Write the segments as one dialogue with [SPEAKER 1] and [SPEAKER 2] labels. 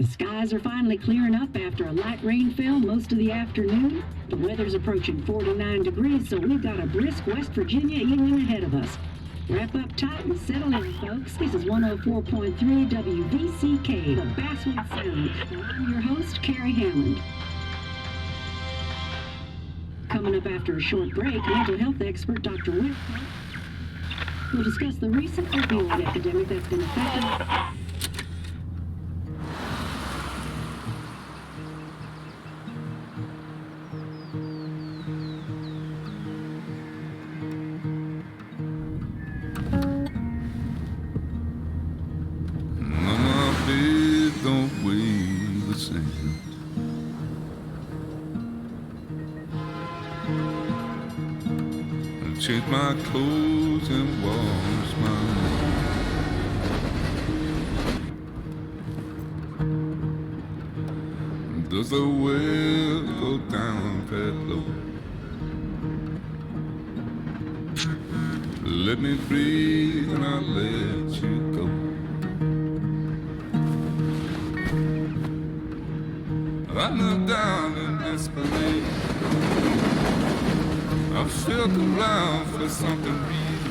[SPEAKER 1] The skies are finally clearing up after a light rainfall most of the afternoon. The weather's approaching 49 degrees, so we've got a brisk West Virginia evening ahead of us. Wrap up tight and settle in, folks. This is 104.3 WVCK, the Basswood Sound. And I'm your host, Carrie Hammond. Coming up after a short break, mental health expert Dr. Whitfield will discuss the recent opioid epidemic that's been affecting...
[SPEAKER 2] Change my clothes and wash my hands. Does the well go down that low? Let me breathe and I'll let you go. I knelt down in disbelief. I felt around for something real.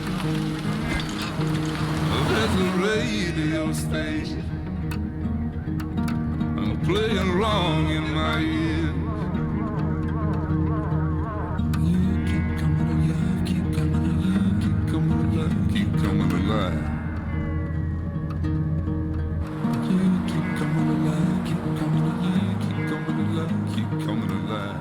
[SPEAKER 2] There's a radio station playing wrong in my ear. You keep coming alive, keep coming alive, keep coming alive, keep coming alive. You keep coming alive, keep coming alive, keep coming alive, keep coming alive.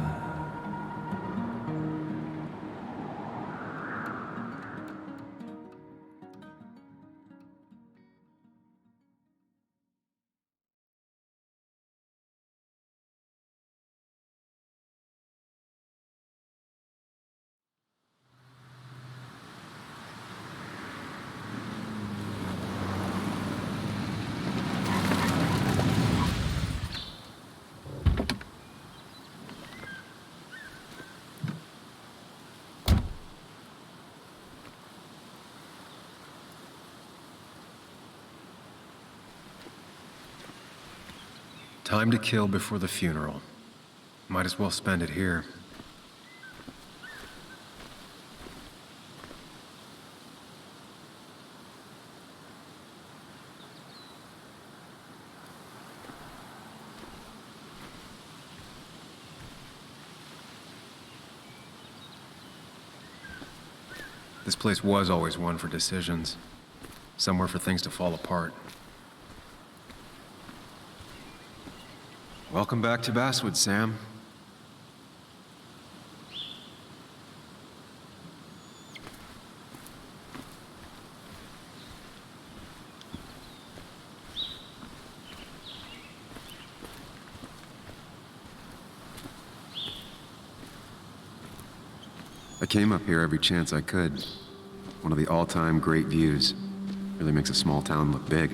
[SPEAKER 3] Time to kill before the funeral. Might as well spend it here. This place was always one for decisions. Somewhere for things to fall apart. Welcome back to Basswood, Sam. I came up here every chance I could. One of the all-time great views. Really makes a small town look big.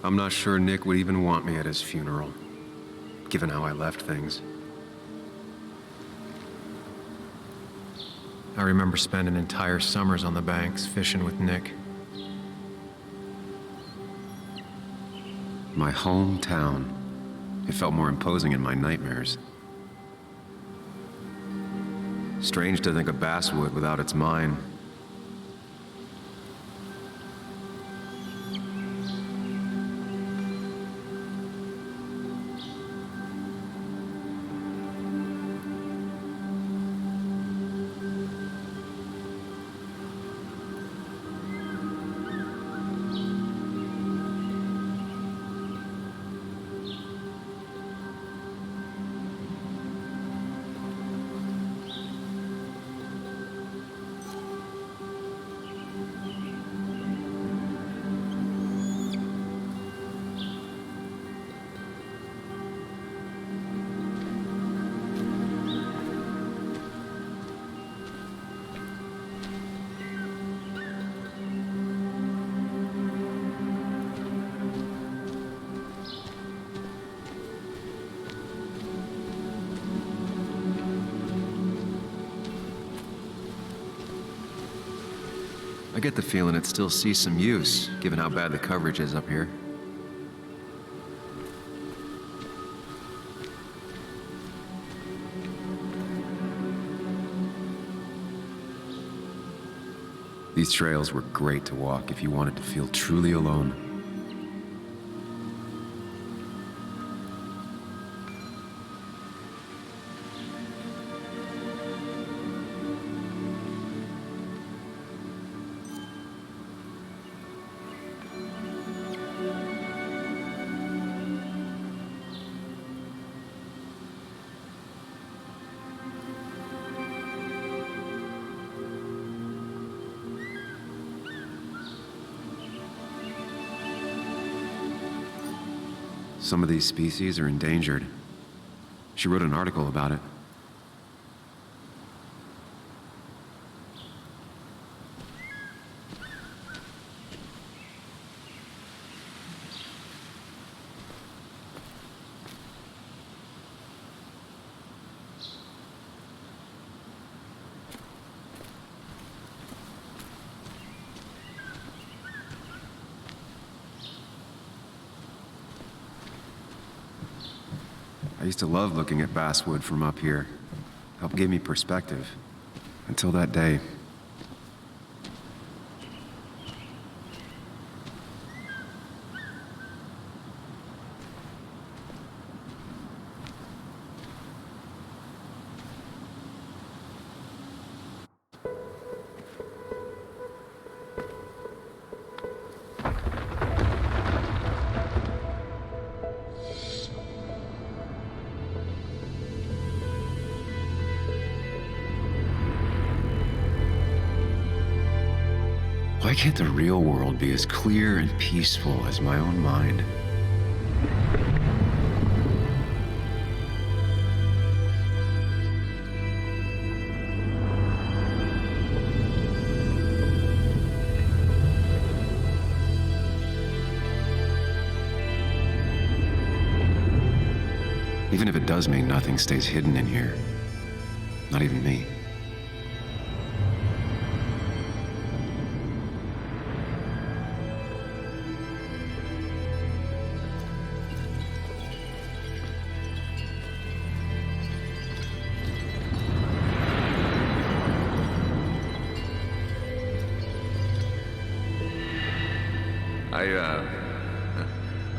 [SPEAKER 3] I'm not sure Nick would even want me at his funeral, given how I left things. I remember spending entire summers on the banks fishing with Nick. My hometown. It felt more imposing in my nightmares. Strange to think of Basswood without its mine. get the feeling it still sees some use, given how bad the coverage is up here. These trails were great to walk if you wanted to feel truly alone. Some of these species are endangered. She wrote an article about it. I used to love looking at basswood from up here. Helped give me perspective. Until that day. Why can't the real world be as clear and peaceful as my own mind? Even if it does mean nothing stays hidden in here. Not even me.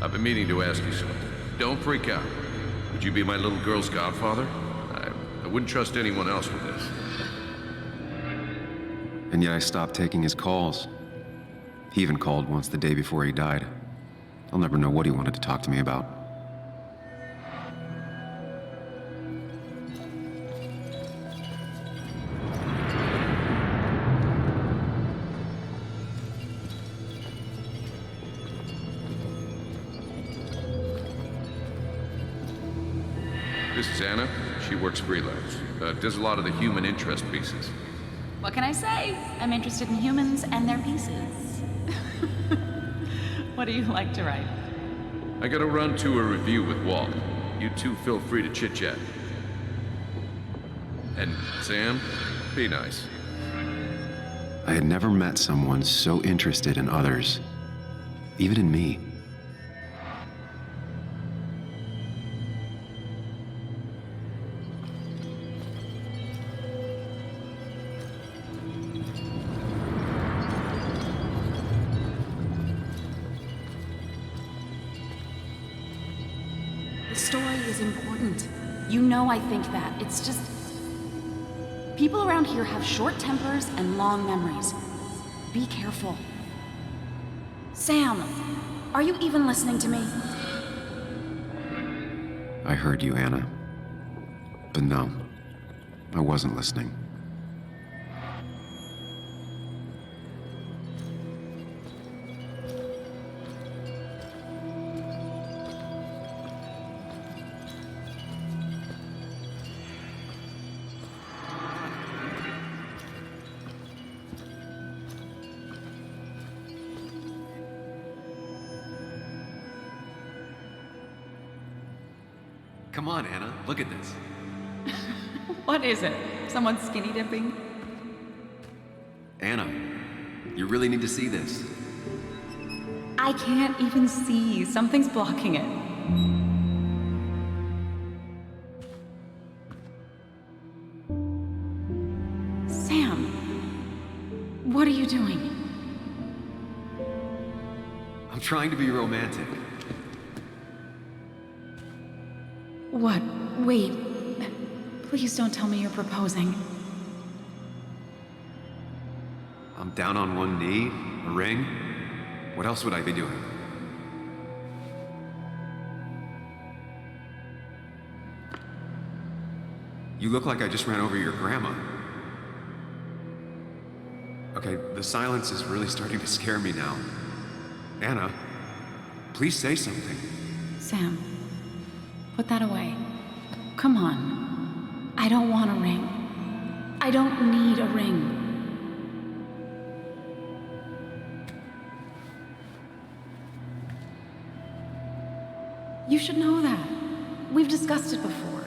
[SPEAKER 4] I've been meaning to ask you something. Don't freak out. Would you be my little girl's godfather? I wouldn't trust anyone else with this.
[SPEAKER 3] And yet I stopped taking his calls. He even called once the day before he died. I'll never know what he wanted to talk to me about.
[SPEAKER 4] This is Anna. She works freelance. Does a lot of the human interest pieces.
[SPEAKER 5] What can I say? I'm interested in humans and their pieces. What do you like to write?
[SPEAKER 4] I gotta run to a review with Walt. You two feel free to chit-chat. And Sam, be nice.
[SPEAKER 3] I had never met someone so interested in others, even in me.
[SPEAKER 5] The story is important. You know I think that. It's just... people around here have short tempers and long memories. Be careful. Sam, are you even listening to me?
[SPEAKER 3] I heard you, Anna. But no, I wasn't listening. Come on, Anna, look at this.
[SPEAKER 5] What is it? Someone skinny dipping?
[SPEAKER 3] Anna, You really need to see this.
[SPEAKER 5] I can't even see. Something's blocking it. Sam, what are you doing?
[SPEAKER 3] I'm trying to be romantic.
[SPEAKER 5] What? Wait. Please don't tell me you're proposing.
[SPEAKER 3] I'm down on one knee, a ring. What else would I be doing? You look like I just ran over your grandma. Okay, the silence is really starting to scare me now. Anna, please say something.
[SPEAKER 5] Sam, put that away. Come on. I don't want a ring. I don't need a ring. You should know that. We've discussed it before.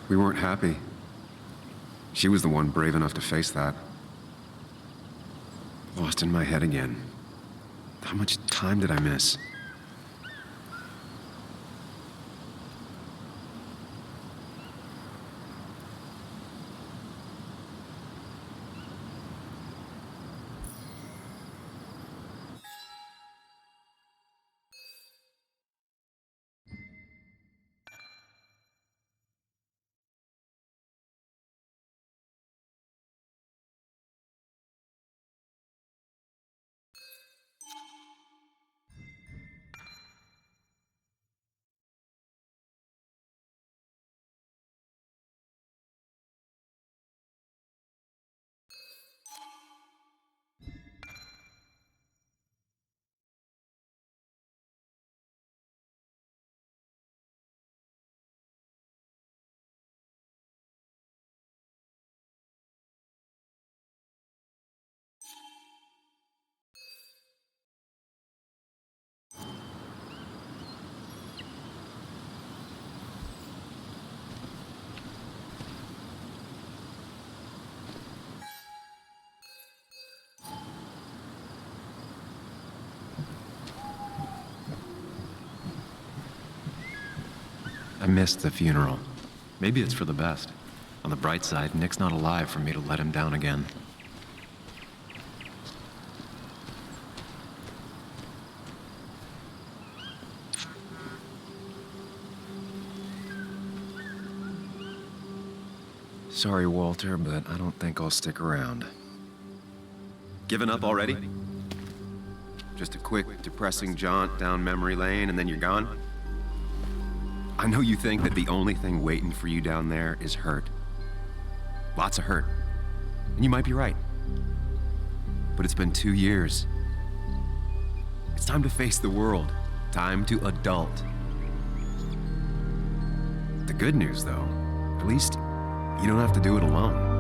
[SPEAKER 3] We weren't happy. She was the one brave enough to face that. Lost in my head again. How much time did I miss? I missed the funeral. Maybe it's for the best. On the bright side, Nick's not alive for me to let him down again. Sorry, Walter, but I don't think I'll stick around. Given up already? Just a quick, depressing jaunt down memory lane and then you're gone? I know you think that the only thing waiting for you down there is hurt. Lots of hurt. And you might be right. But it's been 2 years. It's time to face the world. Time to adult. The good news, though, at least you don't have to do it alone.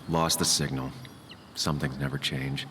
[SPEAKER 3] Lost the signal. Some things never change.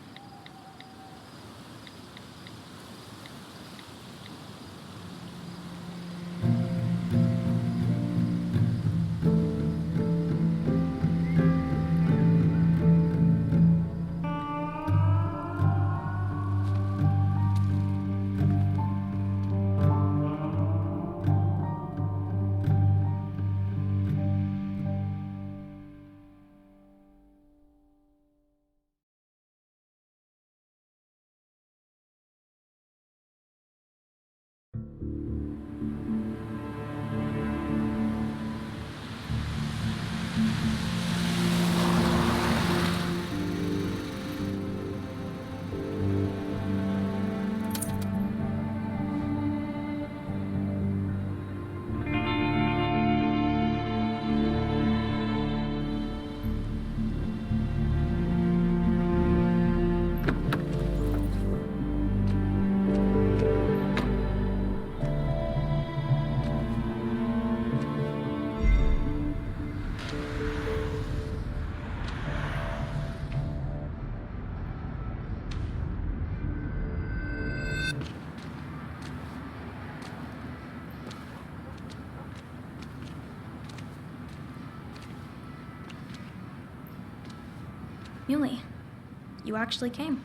[SPEAKER 6] Muley, you actually came.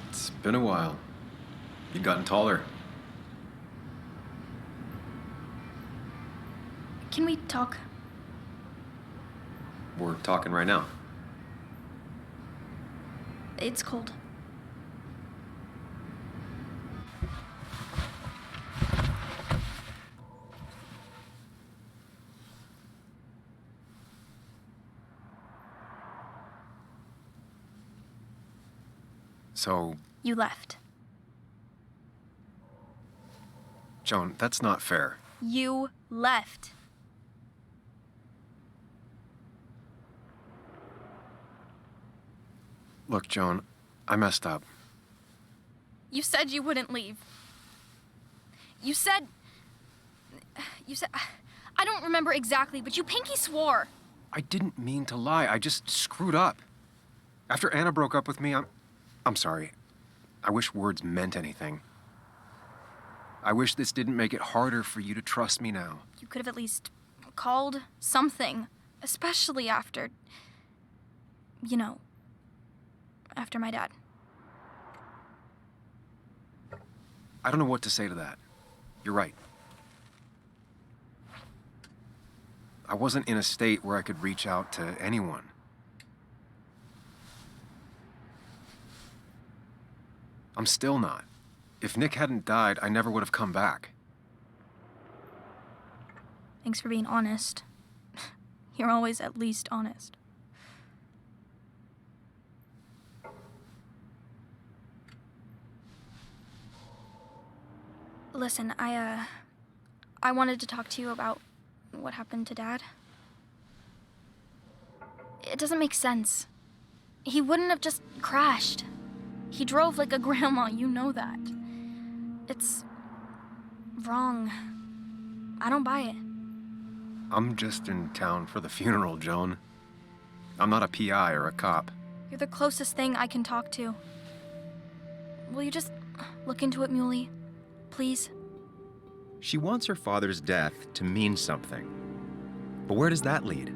[SPEAKER 3] It's been a while. You've gotten taller.
[SPEAKER 6] Can we talk?
[SPEAKER 3] We're talking right now.
[SPEAKER 6] It's cold.
[SPEAKER 3] So,
[SPEAKER 6] You left.
[SPEAKER 3] Joan, that's not fair.
[SPEAKER 6] You left.
[SPEAKER 3] Look, Joan, I messed up.
[SPEAKER 6] You said you wouldn't leave. You said... I don't remember exactly, but you pinky swore.
[SPEAKER 3] I didn't mean to lie. I just screwed up. After Anna broke up with me, I'm sorry. I wish words meant anything. I wish this didn't make it harder for you to trust me now.
[SPEAKER 6] You could have at least called something, especially after... You know, after my dad.
[SPEAKER 3] I don't know what to say to that. You're right. I wasn't in a state where I could reach out to anyone. I'm still not. If Nick hadn't died, I never would have come back.
[SPEAKER 6] Thanks for being honest. You're always at least honest. Listen, I wanted to talk to you about what happened to Dad. It doesn't make sense. He wouldn't have just crashed. He drove like a grandma, you know that. It's wrong. I don't buy it.
[SPEAKER 3] I'm just in town for the funeral, Joan. I'm not a PI or a cop.
[SPEAKER 6] You're the closest thing I can talk to. Will you just look into it, Muley? Please?
[SPEAKER 3] She wants her father's death to mean something. But where does that lead?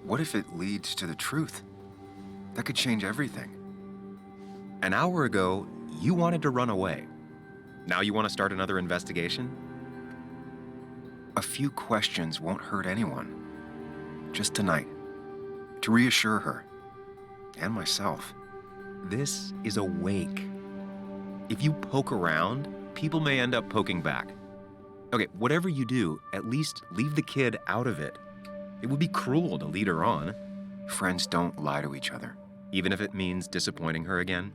[SPEAKER 3] What if it leads to the truth? That could change everything. An hour ago, you wanted to run away. Now you want to start another investigation? A few questions won't hurt anyone. Just tonight. To reassure her. And myself. This is a wake. If you poke around, people may end up poking back. Okay, whatever you do, at least leave the kid out of it. It would be cruel to lead her on. Friends don't lie to each other, even if it means disappointing her again.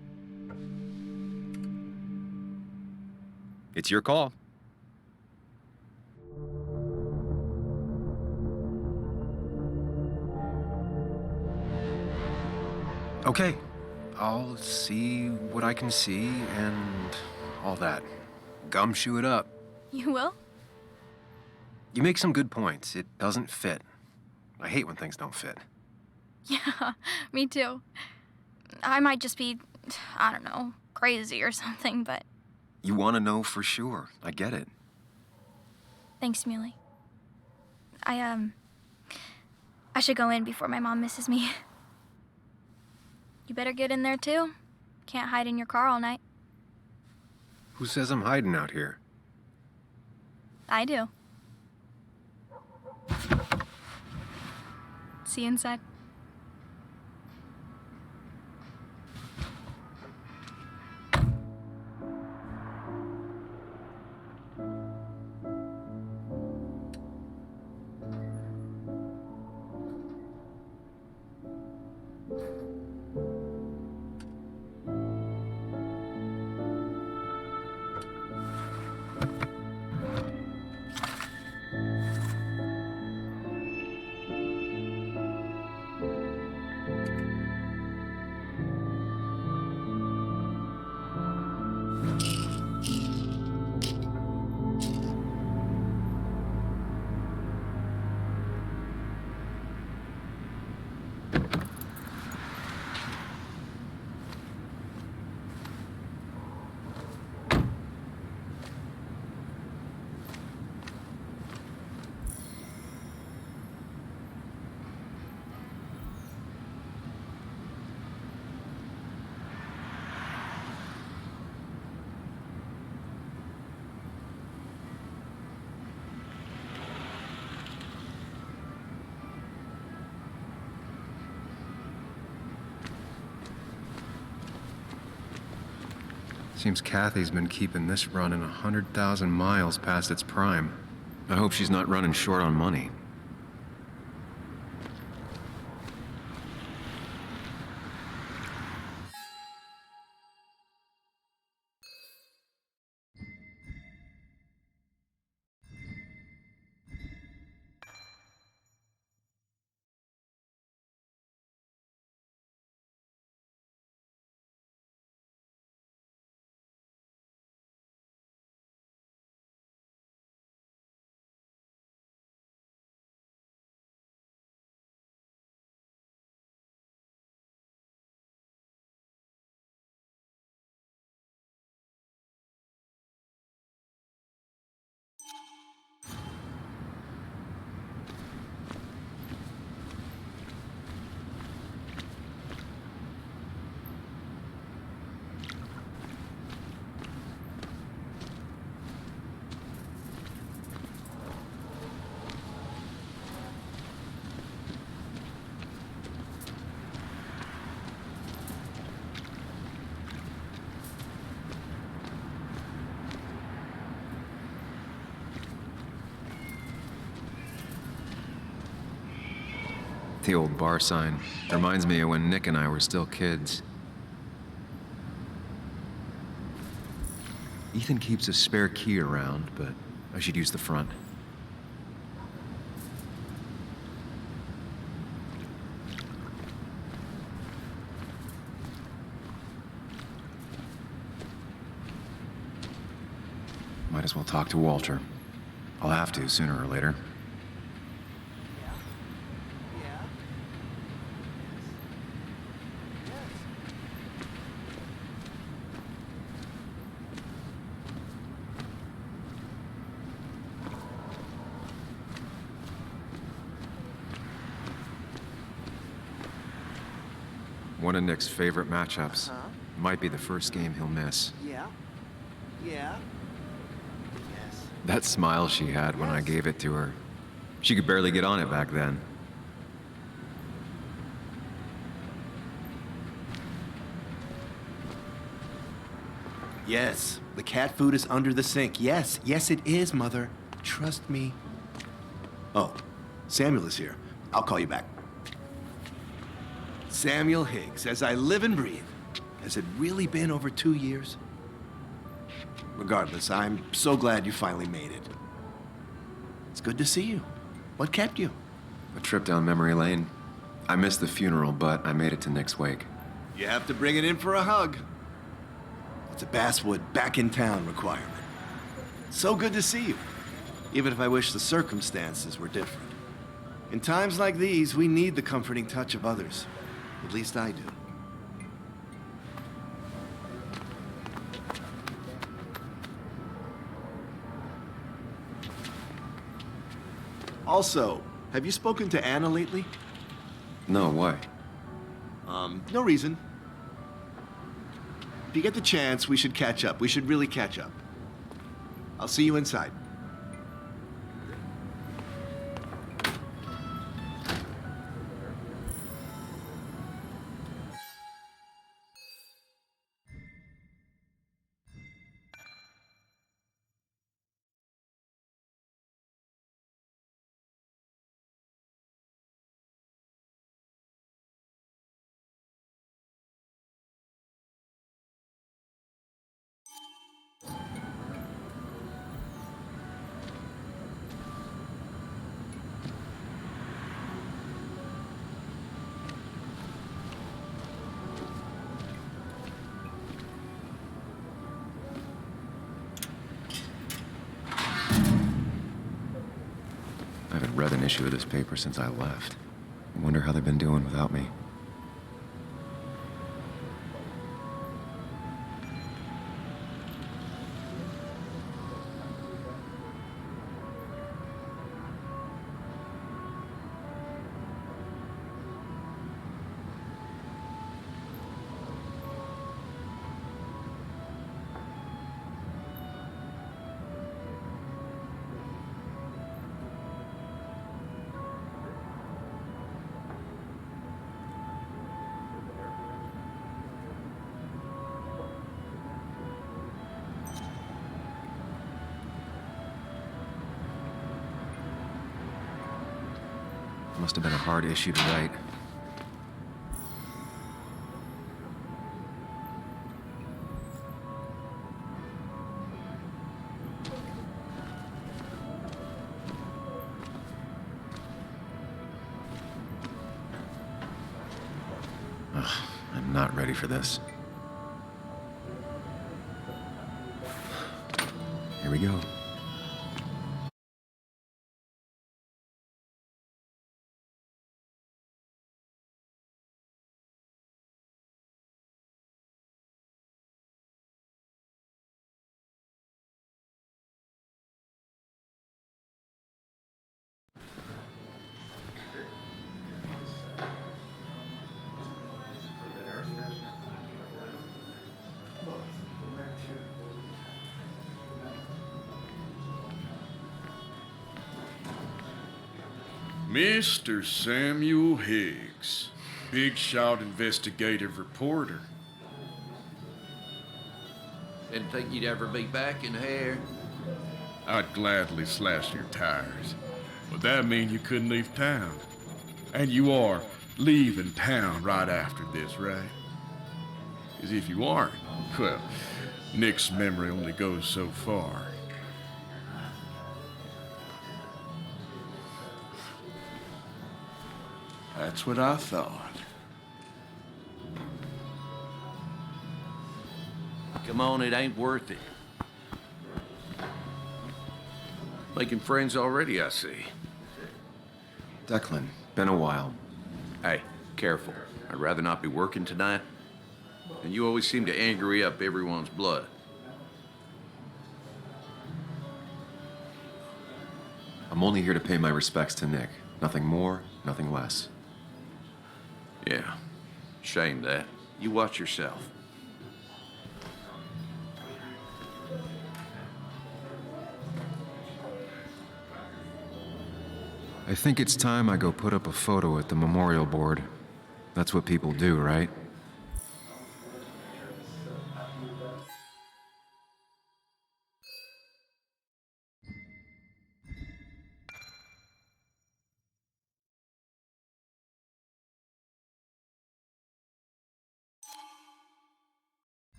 [SPEAKER 3] It's your call. Okay, I'll see what I can see and all that. Gumshoe it up.
[SPEAKER 6] You will?
[SPEAKER 3] You make some good points. It doesn't fit. I hate when things don't fit.
[SPEAKER 6] Yeah, me too. I might just be, I don't know, crazy or something, but...
[SPEAKER 3] You want to know for sure. I get it.
[SPEAKER 6] Thanks, Muley. I should go in before my mom misses me. You better get in there, too. Can't hide in your car all night.
[SPEAKER 3] Who says I'm hiding out here?
[SPEAKER 6] I do. See you inside.
[SPEAKER 3] Seems Kathy's been keeping this running 100,000 miles past its prime. I hope she's not running short on money. The old bar sign. Reminds me of when Nick and I were still kids. Ethan keeps a spare key around, but I should use the front. Might as well talk to Walter. I'll have to sooner or later. One of Nick's favorite matchups. Might be the first game he'll miss.
[SPEAKER 7] Yeah. Yes.
[SPEAKER 3] That smile she had when I gave it to her. She could barely get on it back then.
[SPEAKER 7] Yes, the cat food is under the sink. Yes, it is, Mother. Trust me. Oh, Samuel is here. I'll call you back. Samuel Higgs, as I live and breathe. Has it really been over 2 years? Regardless, I'm so glad you finally made it. It's good to see you. What kept you?
[SPEAKER 3] A trip down memory lane. I missed the funeral, but I made it to Nick's wake.
[SPEAKER 7] You have to bring it in for a hug. It's a Basswood back in town requirement. So good to see you, even if I wish the circumstances were different. In times like these, we need the comforting touch of others. At least I do. Also, have you spoken to Anna lately?
[SPEAKER 3] No, why?
[SPEAKER 7] No reason. If you get the chance, we should catch up. We should really catch up. I'll see you inside.
[SPEAKER 3] I haven't read an issue of this paper since I left. I wonder how they've been doing without me. Must have been a hard issue to write. Ugh, I'm not ready for this. Here we go.
[SPEAKER 8] Mr. Samuel Higgs, big shot investigative reporter.
[SPEAKER 4] Didn't think you'd ever be back in here.
[SPEAKER 8] I'd gladly slash your tires, but that mean you couldn't leave town. And you are leaving town right after this, right? 'Cause if you aren't, well, Nick's memory only goes so far. That's what I thought.
[SPEAKER 4] Come on, it ain't worth it. Making friends already, I see.
[SPEAKER 3] Declan, been a while.
[SPEAKER 4] Hey, careful. I'd rather not be working tonight. And you always seem to angry up everyone's blood.
[SPEAKER 3] I'm only here to pay my respects to Nick. Nothing more, nothing less.
[SPEAKER 4] Yeah, shame that. You watch yourself.
[SPEAKER 3] I think it's time I go put up a photo at the memorial board. That's what people do, right?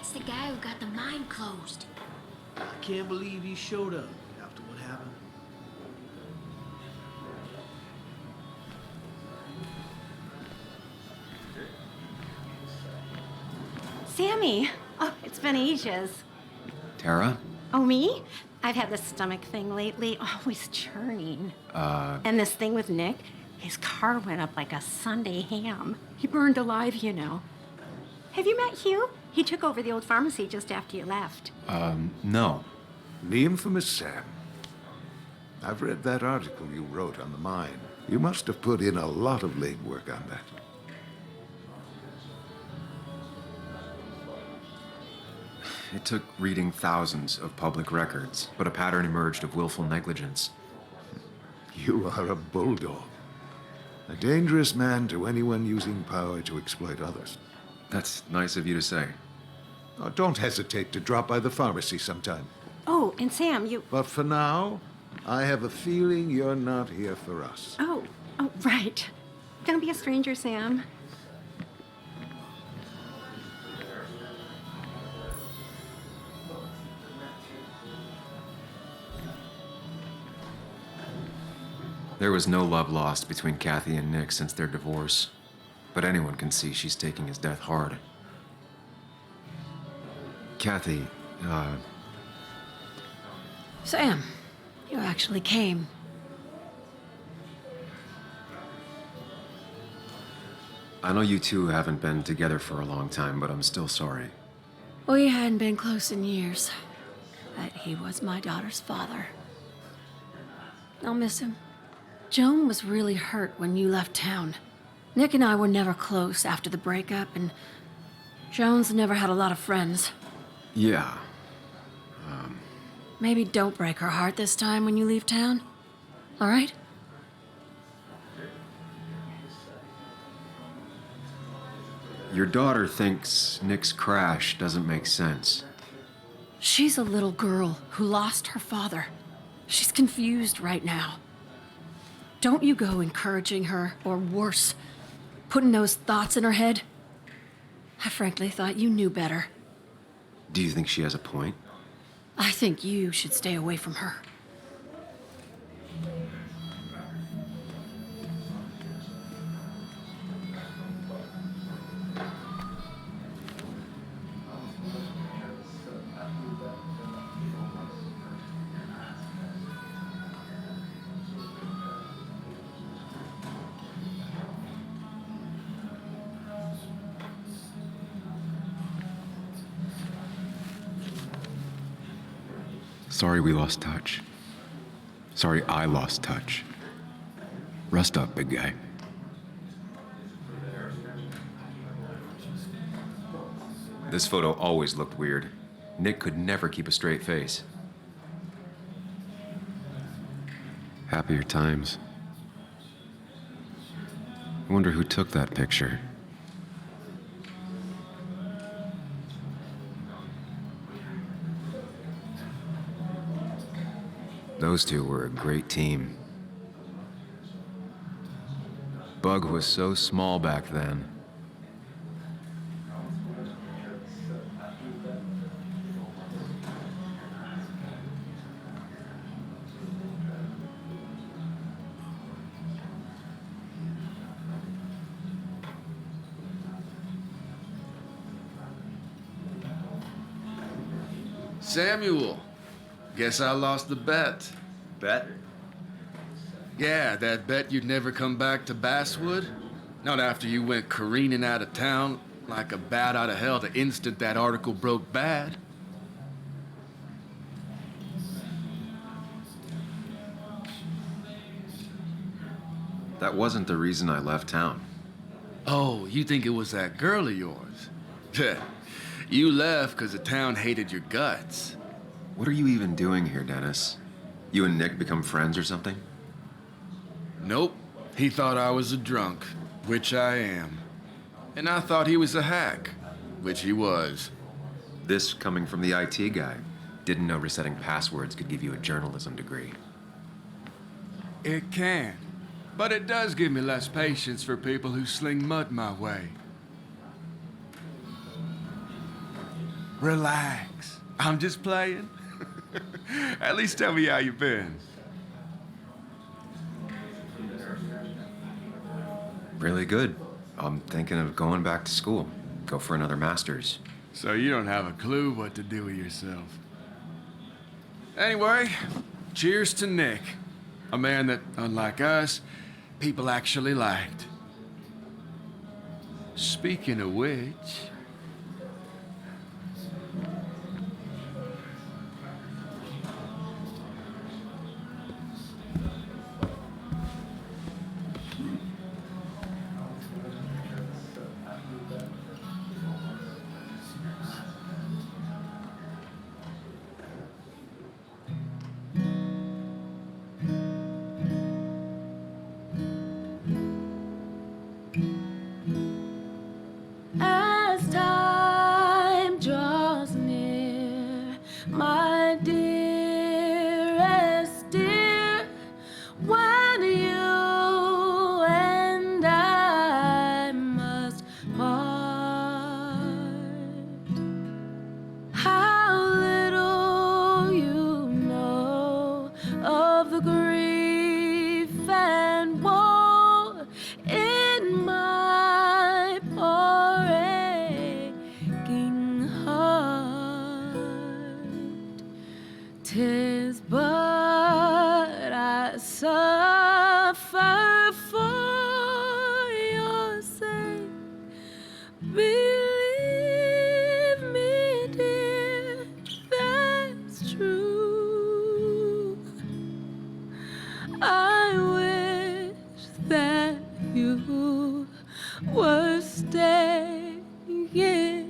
[SPEAKER 9] That's the guy who got the mine closed.
[SPEAKER 10] I can't believe he showed up after what happened.
[SPEAKER 11] Sammy! Oh, it's been ages.
[SPEAKER 3] Tara?
[SPEAKER 11] Oh, me? I've had this stomach thing lately, always churning. And this thing with Nick, his car went up like a Sunday ham. He burned alive, you know. Have you met Hugh? He took over the old pharmacy just after you left.
[SPEAKER 3] No.
[SPEAKER 12] The infamous Sam. I've read that article you wrote on the mine. You must have put in a lot of legwork on that.
[SPEAKER 3] It took reading thousands of public records, but a pattern emerged of willful negligence.
[SPEAKER 12] You are a bulldog. A dangerous man to anyone using power to exploit others.
[SPEAKER 3] That's nice of you to say.
[SPEAKER 12] Oh, don't hesitate to drop by the pharmacy sometime.
[SPEAKER 11] Oh, and Sam, you...
[SPEAKER 12] But for now, I have a feeling you're not here for us.
[SPEAKER 11] Oh, right. Don't be a stranger, Sam.
[SPEAKER 3] There was no love lost between Kathy and Nick since their divorce, but anyone can see she's taking his death hard. Kathy,
[SPEAKER 13] Sam, you actually came.
[SPEAKER 3] I know you two haven't been together for a long time, but I'm still sorry.
[SPEAKER 13] We hadn't been close in years, but he was my daughter's father. I'll miss him. Joan was really hurt when you left town. Nick and I were never close after the breakup, and Joan's never had a lot of friends.
[SPEAKER 3] Yeah.
[SPEAKER 13] maybe don't break her heart this time when you leave town. All right?
[SPEAKER 3] Your daughter thinks Nick's crash doesn't make sense.
[SPEAKER 13] She's a little girl who lost her father. She's confused right now. Don't you go encouraging her, or worse, putting those thoughts in her head. I frankly thought you knew better.
[SPEAKER 3] Do you think she has a point?
[SPEAKER 13] I think you should stay away from her.
[SPEAKER 3] Sorry we lost touch. Sorry I lost touch. Rest up, big guy. This photo always looked weird. Nick could never keep a straight face. Happier times. I wonder who took that picture. Those two were a great team. Bug was so small back then.
[SPEAKER 8] Samuel, guess I lost the bet.
[SPEAKER 3] Bet?
[SPEAKER 8] Yeah, that bet you'd never come back to Basswood. Not after you went careening out of town like a bat out of hell the instant that article broke bad.
[SPEAKER 3] That wasn't the reason I left town.
[SPEAKER 8] Oh, you think it was that girl of yours? You left because the town hated your guts.
[SPEAKER 3] What are you even doing here, Dennis? You and Nick become friends or something?
[SPEAKER 8] Nope. He thought I was a drunk, which I am. And I thought he was a hack, which he was.
[SPEAKER 3] This coming from the IT guy. Didn't know resetting passwords could give you a journalism degree.
[SPEAKER 8] It can. But it does give me less patience for people who sling mud my way. Relax. I'm just playing. At least tell me how you been.
[SPEAKER 3] Really good. I'm thinking of going back to school. Go for another master's.
[SPEAKER 8] So you don't have a clue what to do with yourself. Anyway, cheers to Nick. A man that, unlike us, people actually liked. Speaking of which...
[SPEAKER 14] As time draws near, my dearest dear, when you and I must part, how little you know of the grief and woe in my poor aching heart. 'Tis but I suffer for your sake. Believe me, dear, that's true. I wish that you were staying here.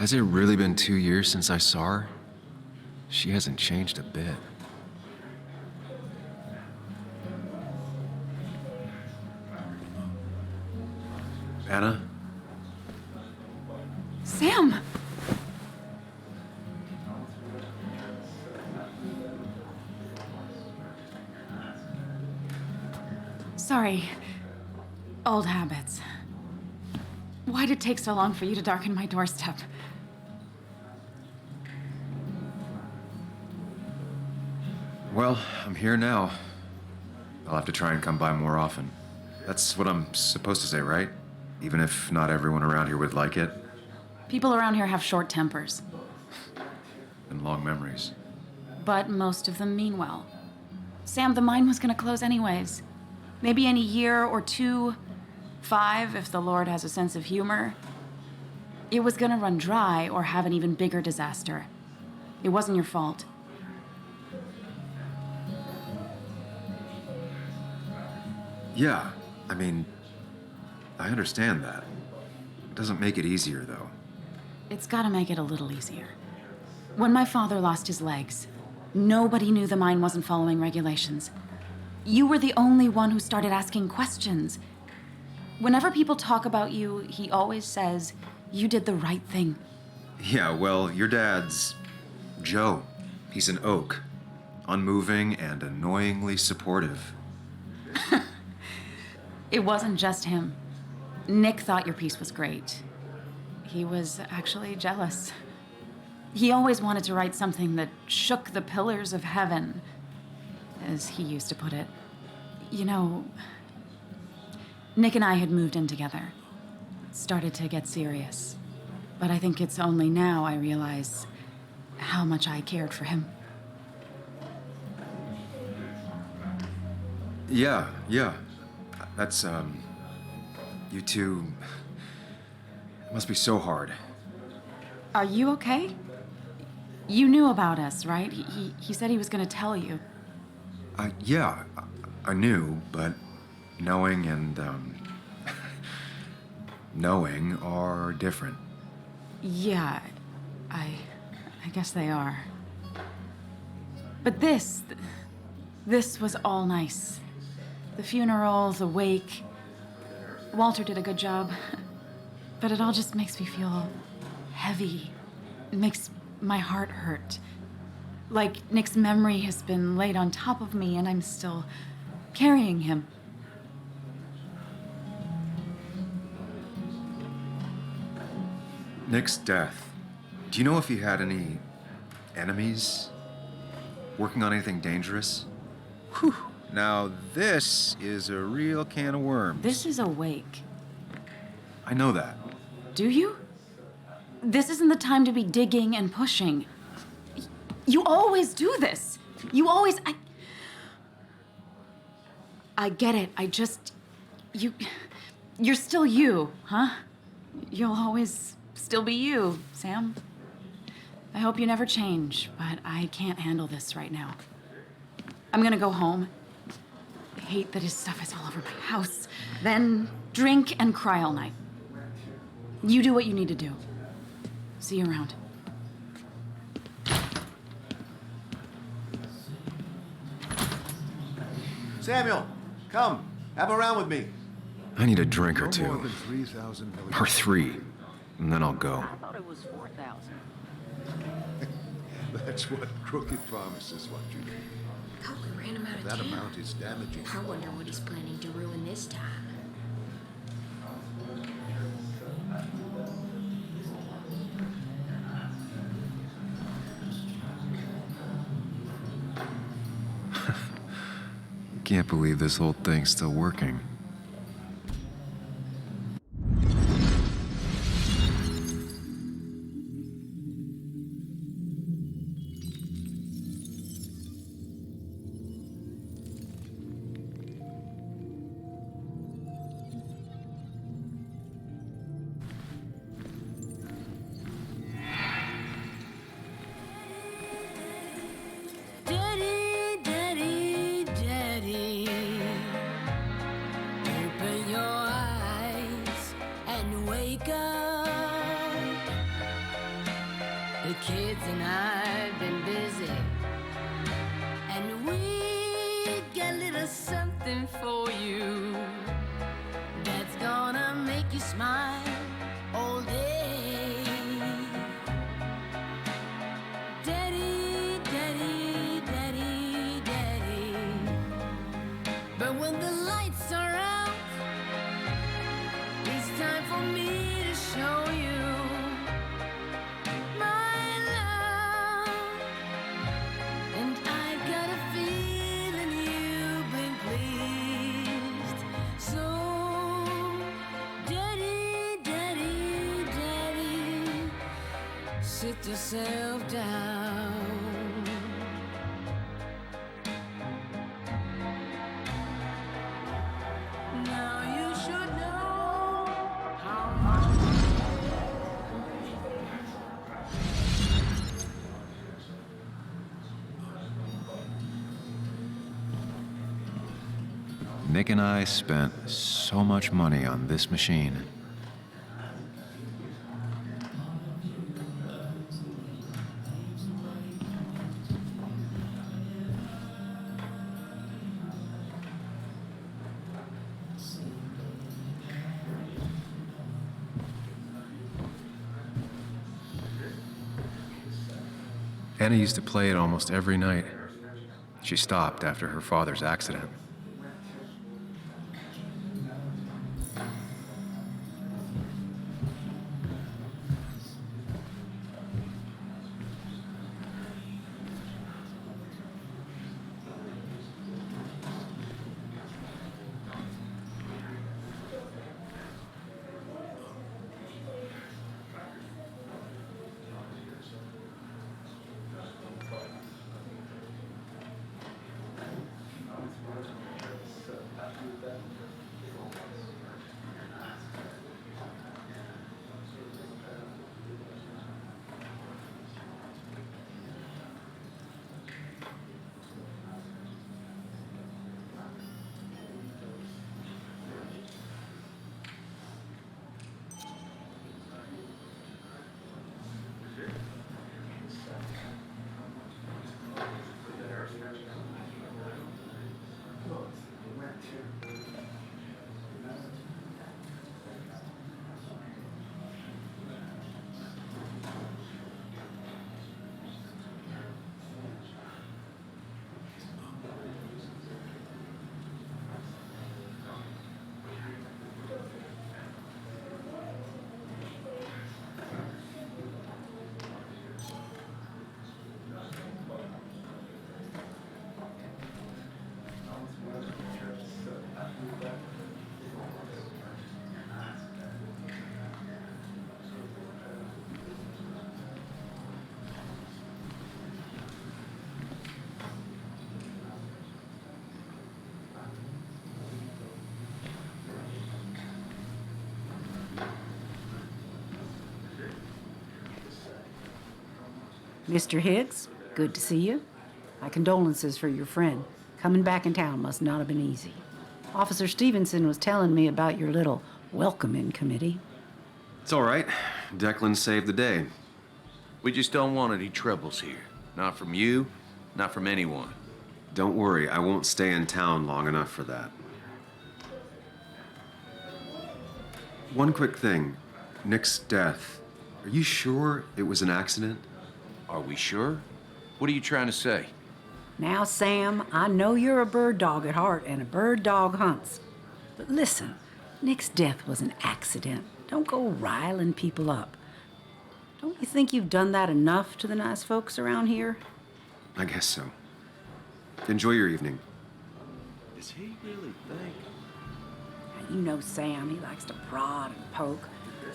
[SPEAKER 3] Has it really been 2 years since I saw her? She hasn't changed a bit. Anna?
[SPEAKER 5] Sam! Sorry. Old habits. Why'd it take so long for you to darken my doorstep?
[SPEAKER 3] Well, I'm here now. I'll have to try and come by more often. That's what I'm supposed to say, right? Even if not everyone around here would like it.
[SPEAKER 5] People around here have short tempers,
[SPEAKER 3] And long memories.
[SPEAKER 5] but most of them mean well. Sam, the mine was gonna close anyways. Maybe in a year or 2, 5, if the Lord has a sense of humor. It was gonna run dry or have an even bigger disaster. It wasn't your fault.
[SPEAKER 3] Yeah, I mean, I understand that. It doesn't make it easier, though.
[SPEAKER 5] It's gotta make it a little easier. When my father lost his legs, nobody knew the mine wasn't following regulations. You were the only one who started asking questions. Whenever people talk about you, he always says, you did the right thing.
[SPEAKER 3] Yeah, well, your dad's Joe. He's an oak. Unmoving and annoyingly supportive.
[SPEAKER 5] It wasn't just him. Nick thought your piece was great. He was actually jealous. He always wanted to write something that shook the pillars of heaven, as he used to put it. You know, Nick and I had moved in together. It started to get serious. But I think it's only now I realize how much I cared for him.
[SPEAKER 3] Yeah. That's, you two... It must be so hard.
[SPEAKER 5] Are you okay? You knew about us, right? He said he was gonna tell you.
[SPEAKER 3] Yeah, I knew, but knowing and, knowing are different.
[SPEAKER 5] Yeah, I guess they are. But this was all nice. The funeral, the wake. Walter did a good job. But it all just makes me feel heavy. It makes my heart hurt. Like Nick's memory has been laid on top of me and I'm still carrying him.
[SPEAKER 3] Nick's death. Do you know if he had any enemies? Working on anything dangerous? Whew. Now this is a real can of worms.
[SPEAKER 5] This is a wake.
[SPEAKER 3] I know that.
[SPEAKER 5] Do you? This isn't the time to be digging and pushing. You always do this. You always... I get it. I just... You're still you, huh? You'll always still be you, Sam. I hope you never change, but I can't handle this right now. I'm gonna go home. I hate that his stuff is all over my house. Then drink and cry all night. You do what you need to do. See you around.
[SPEAKER 7] Samuel, come. Have a round with me.
[SPEAKER 3] I need a drink or
[SPEAKER 12] No more
[SPEAKER 3] two.
[SPEAKER 12] than 3,000 million.
[SPEAKER 3] Or 3. And then I'll go.
[SPEAKER 15] I thought it was 4,000.
[SPEAKER 12] That's what crooked pharmacists want you to do.
[SPEAKER 9] Oh, we ran him out of
[SPEAKER 12] That
[SPEAKER 9] town.
[SPEAKER 12] amount is damaging.
[SPEAKER 9] I wonder what he's planning to ruin this time.
[SPEAKER 3] Can't believe this whole thing's still working.
[SPEAKER 14] Daddy, daddy, daddy. when the lights are out, it's time for me to show you my love. And I've got a feeling you've been pleased. So, Daddy, Daddy, Daddy, sit yourself down. Now you should know how much.
[SPEAKER 3] Nick and I spent so much money on this machine. Anna used to play it almost every night. She stopped after her father's accident.
[SPEAKER 1] Mr. Higgs, good to see you. My condolences for your friend. Coming back in town must not have been easy. Officer Stevenson was telling me about your little welcoming committee.
[SPEAKER 3] It's all right. Declan saved the day.
[SPEAKER 4] We just don't want any troubles here. Not from you, not from anyone.
[SPEAKER 3] Don't worry, I won't stay in town long enough for that. One quick thing. Nick's death. Are you sure it was an accident?
[SPEAKER 4] Are we sure? What are you trying to say?
[SPEAKER 1] Now, Sam, I know you're a bird dog at heart and a bird dog hunts. But listen, Nick's death was an accident. Don't go riling people up. Don't you think you've done that enough to the nice folks around here?
[SPEAKER 3] I guess so. Enjoy your evening.
[SPEAKER 7] Does he really think?
[SPEAKER 1] Now, you know Sam, he likes to prod and poke,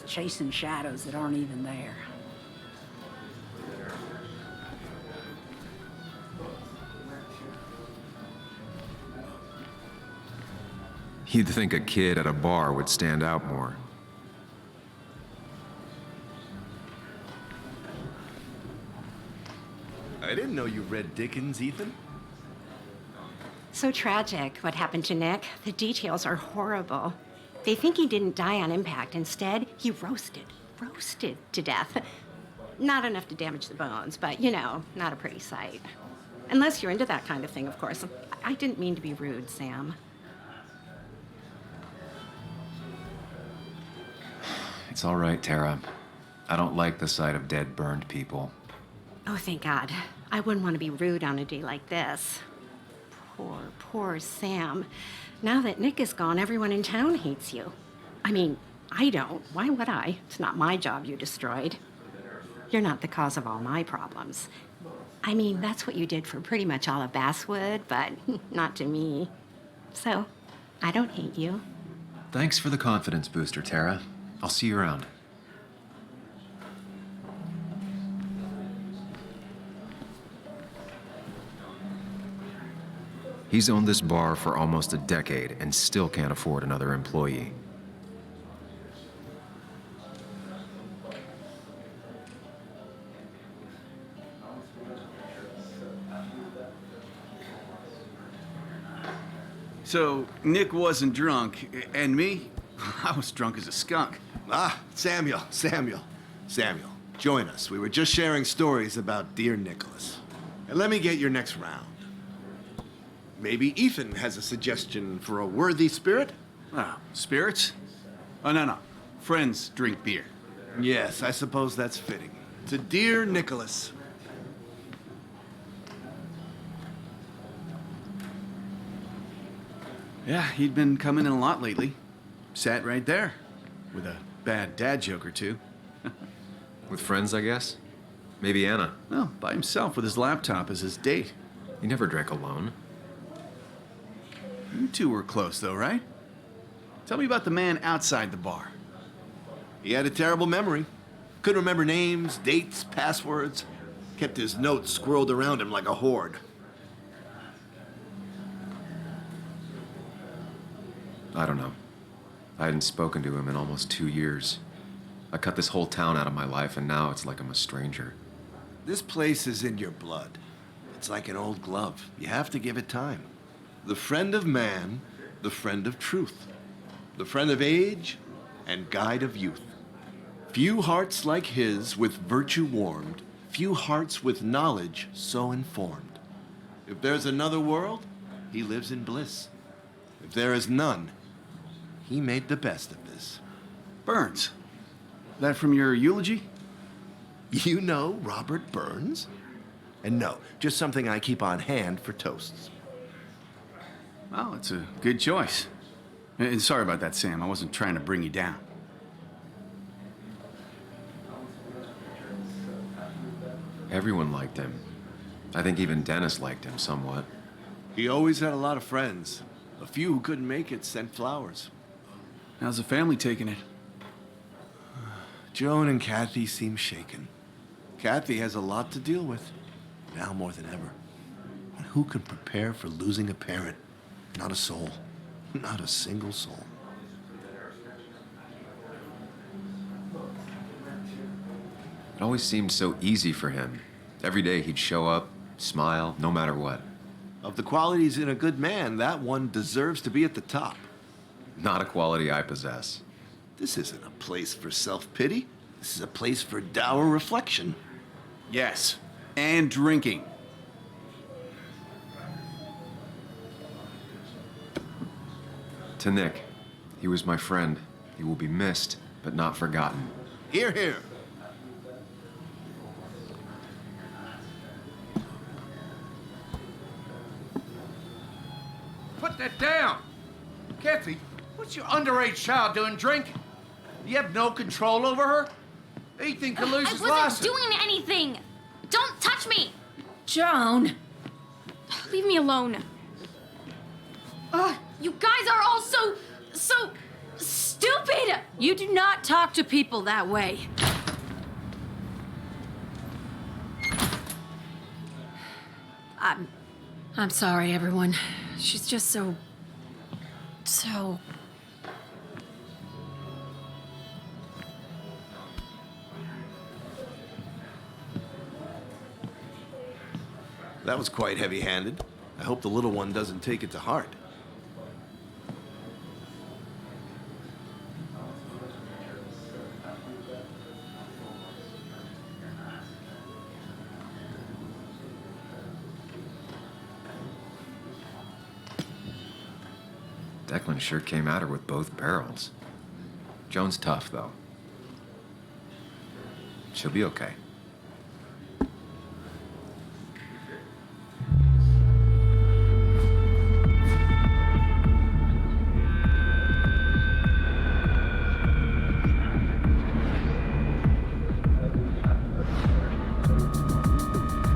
[SPEAKER 1] chasing shadows that aren't even there.
[SPEAKER 3] You'd think a kid at a bar would stand out more.
[SPEAKER 7] I didn't know you read Dickens, Ethan.
[SPEAKER 11] So tragic what happened to Nick. The details are horrible. They think he didn't die on impact. Instead, he roasted to death. Not enough to damage the bones, but, you know, not a pretty sight. Unless you're into that kind of thing, of course. I didn't mean to be rude, Sam.
[SPEAKER 3] It's all right, Tara. I don't like the sight of dead, burned people.
[SPEAKER 11] Oh, thank God. I wouldn't want to be rude on a day like this. poor Sam. Now that Nick is gone, everyone in town hates you. I mean, I don't. Why would I? It's not my job you destroyed. You're not the cause of all my problems. I mean, that's what you did for pretty much all of Basswood, but not to me. So, I don't hate you.
[SPEAKER 3] Thanks for the confidence booster, Tara. I'll see you around. He's owned this bar for almost a decade and still can't afford another employee.
[SPEAKER 15] So, Nick wasn't drunk, and me? I was drunk as a skunk.
[SPEAKER 7] Ah, Samuel. Join us. We were just sharing stories about dear Nicholas. And let me get your next round. Maybe Ethan has a suggestion for a worthy spirit?
[SPEAKER 15] Oh, spirits? Oh, no. Friends drink beer.
[SPEAKER 7] Yes, I suppose that's fitting. To dear Nicholas.
[SPEAKER 15] Yeah, he'd been coming in a lot lately. Sat right there. With a bad dad joke or two.
[SPEAKER 3] With friends, I guess? Maybe Anna.
[SPEAKER 15] Well, by himself with his laptop as his date.
[SPEAKER 3] He never drank alone.
[SPEAKER 15] You two were close, though, right? Tell me about the man outside the bar.
[SPEAKER 7] He had a terrible memory. Couldn't remember names, dates, passwords. Kept his notes squirreled around him like a hoard.
[SPEAKER 3] I don't know. I hadn't spoken to him in almost 2 years. I cut this whole town out of my life, and now it's like I'm a stranger.
[SPEAKER 7] This place is in your blood. It's like an old glove. You have to give it time. The friend of man, the friend of truth. The friend of age, and guide of youth. Few hearts like his with virtue warmed, few hearts with knowledge so informed. If there's another world, he lives in bliss. If there is none, he made the best of this.
[SPEAKER 15] Burns. That from your eulogy?
[SPEAKER 7] You know Robert Burns? And no, just something I keep on hand for toasts.
[SPEAKER 15] Well, it's a good choice. And sorry about that, Sam. I wasn't trying to bring you down.
[SPEAKER 3] Everyone liked him. I think even Dennis liked him somewhat.
[SPEAKER 7] He always had a lot of friends. A few who couldn't make it sent flowers.
[SPEAKER 15] How's the family taking it?
[SPEAKER 7] Joan and Kathy seem shaken. Kathy has a lot to deal with, now more than ever. And who can prepare for losing a parent? Not a soul. Not a single soul.
[SPEAKER 3] It always seemed so easy for him. Every day he'd show up, smile, no matter what.
[SPEAKER 7] Of the qualities in a good man, that one deserves to be at the top.
[SPEAKER 3] Not a quality I possess.
[SPEAKER 7] This isn't a place for self-pity. This is a place for dour reflection.
[SPEAKER 15] Yes, and drinking.
[SPEAKER 3] To Nick, he was my friend. He will be missed, but not forgotten.
[SPEAKER 7] Hear, hear.
[SPEAKER 16] Put that down! Kathy, what's your underage child doing drinking? You have no control over her? Ethan can lose his
[SPEAKER 5] I wasn't
[SPEAKER 16] license.
[SPEAKER 5] doing anything! Don't touch me!
[SPEAKER 13] Joan!
[SPEAKER 5] Leave me alone. You guys are all so stupid!
[SPEAKER 13] You do not talk to people that way. I'm sorry, everyone. She's just so...
[SPEAKER 7] That was quite heavy-handed. I hope the little one doesn't take it to heart.
[SPEAKER 3] Declan sure came at her with both barrels. Joan's tough, though. She'll be okay.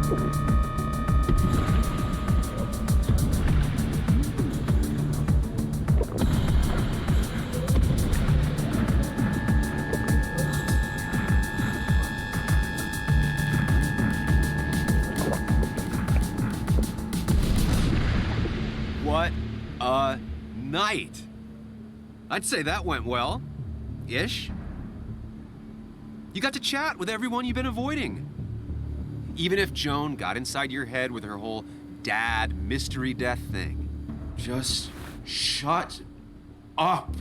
[SPEAKER 3] What a night! I'd say that went well. Ish. You got to chat with everyone you've been avoiding. Even if Joan got inside your head with her whole dad mystery death thing. Just shut up.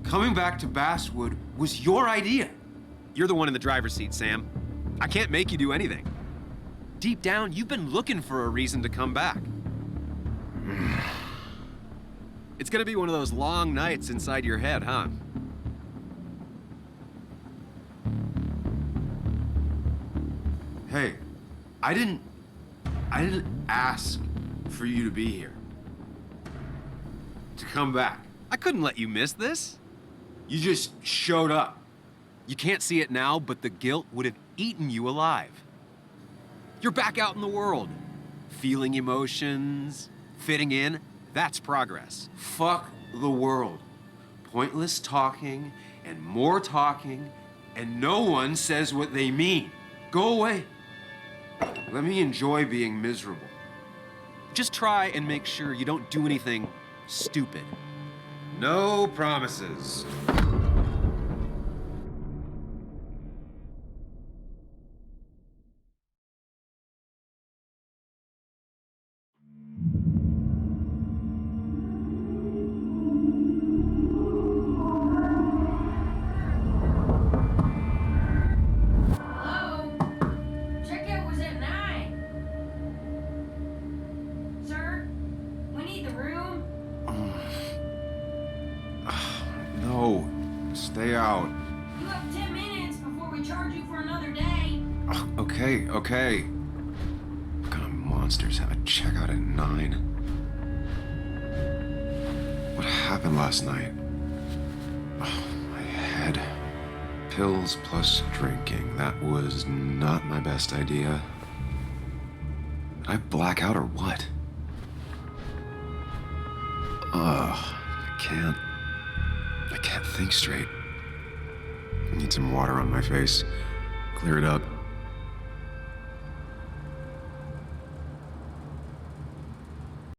[SPEAKER 3] Coming back to Basswood was your idea. You're the one in the driver's seat, Sam. I can't make you do anything. Deep down, you've been looking for a reason to come back. It's gonna be one of those long nights inside your head, huh? Hey, I didn't ask for you to be here. To come back. I couldn't let you miss this. You just showed up. You can't see it now, but the guilt would have eaten you alive. You're back out in the world, feeling emotions, fitting in. That's progress. Fuck the world. Pointless talking and more talking, and no one says what they mean. Go away. Let me enjoy being miserable. Just try and make sure you don't do anything stupid. No promises.
[SPEAKER 14] Hello? Checkout was at 9. Sir, we need the room.
[SPEAKER 3] No, stay out.
[SPEAKER 14] You have 10 minutes before we charge you for another day.
[SPEAKER 3] Okay. What kind of monsters have a checkout at 9? What happened last night? Oh, my head. Pills plus drinking. That was not my best idea. Did I black out or what? I can't think straight. I need some water on my face. Clear it up.